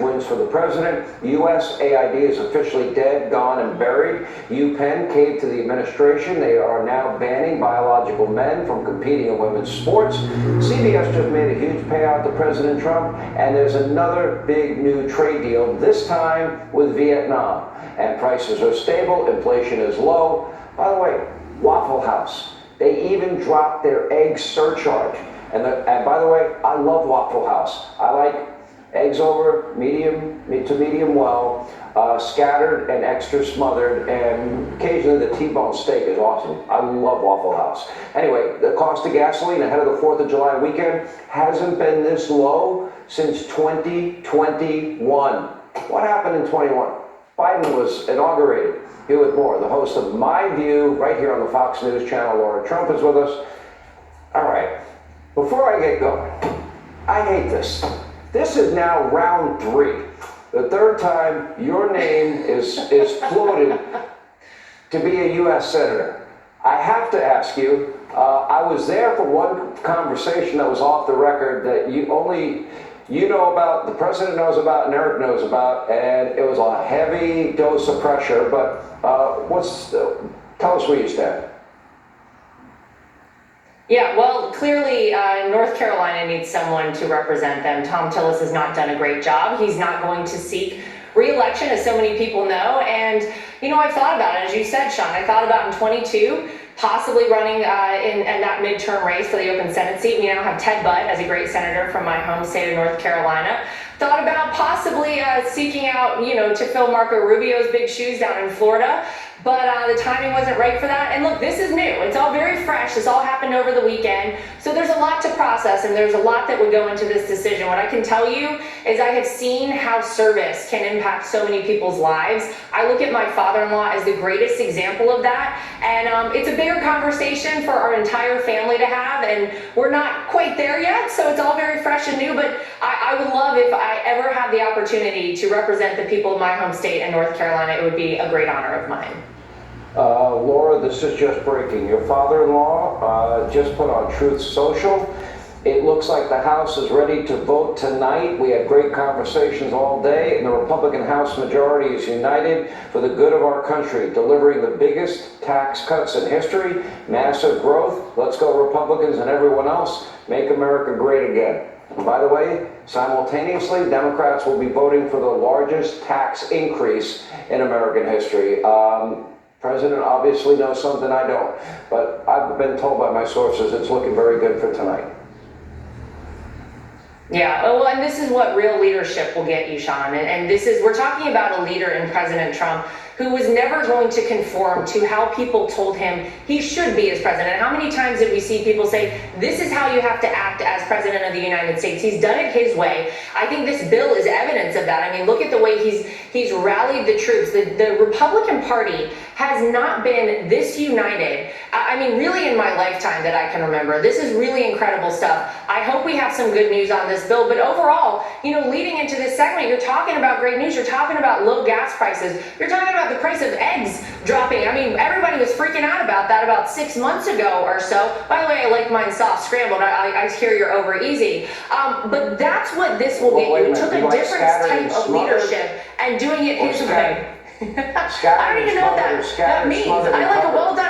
wins for the president. USAID is officially dead, gone, and buried. UPenn caved to the administration. They are now banning biological men from competing in women's sports. CBS just made a huge payout to President Trump, and there's another big new trade deal, this time with Vietnam. And prices are stable, inflation is low. By the way, Waffle House, they even dropped their egg surcharge. And by the way, I love Waffle House. I like eggs over medium to medium well, scattered and extra smothered, and occasionally the T-bone steak is awesome. I love Waffle House. Anyway, the cost of gasoline ahead of the 4th of July weekend hasn't been this low since 2021. What happened in 21? Biden was inaugurated. Here with more, the host of My View, right here on the Fox News channel, Lara Trump, is with us. All right, before I get going, I hate this. This is now round 3. The third time your name is floated to be a U.S. Senator. I have to ask you, I was there for one conversation that was off the record that you know about, the president knows about, and Eric knows about, and it was a heavy dose of pressure, but tell us where you stand. Yeah, well, clearly North Carolina needs someone to represent them. Thom Tillis has not done a great job. He's not going to seek re-election, as so many people know. And, I've thought about it, as you said, Sean. I thought about in 22, possibly running in that midterm race for the open Senate seat. We now have Ted Budd as a great senator from my home state of North Carolina. Thought about possibly seeking out, to fill Marco Rubio's big shoes down in Florida. But the timing wasn't right for that. And look, this is new. It's all very fresh. This all happened over the weekend. So there's a lot to process, and there's a lot that would go into this decision. What I can tell you is I have seen how service can impact so many people's lives. I look at my father-in-law as the greatest example of that. And it's a bigger conversation for our entire family to have. And we're not quite there yet. So it's all very fresh and new. But I would love, if I ever have the opportunity to represent the people of my home state in North Carolina, it would be a great honor of mine. Laura, this is just breaking. Your father-in-law just put on Truth Social. It looks like the House is ready to vote tonight. We had great conversations all day, and the Republican House majority is united for the good of our country, delivering the biggest tax cuts in history, massive growth. Let's go, Republicans and everyone else. Make America great again. And by the way, simultaneously, Democrats will be voting for the largest tax increase in American history. President obviously knows something I don't, but I've been told by my sources it's looking very good for tonight. Yeah, well, and this is what real leadership will get you, Sean. And we're talking about a leader in President Trump who was never going to conform to how people told him he should be as president. How many times did we see people say, this is how you have to act as president of the United States? He's done it his way. I think this bill is evidence of that. I mean, look at the way he's rallied the troops. The Republican Party has not been this united, I mean, really in my lifetime that I can remember. This is really incredible stuff. I hope we have some good news on this bill. But overall, leading into this segment, you're talking about great news. You're talking about low gas prices. You're talking about the price of eggs dropping. I mean, everybody was freaking out about that about 6 months ago or so. By the way, I like mine soft scrambled. I hear you're over easy. But that's what this will get you. It took a different type of leadership and doing it his way. I don't even know what that means. I like a well done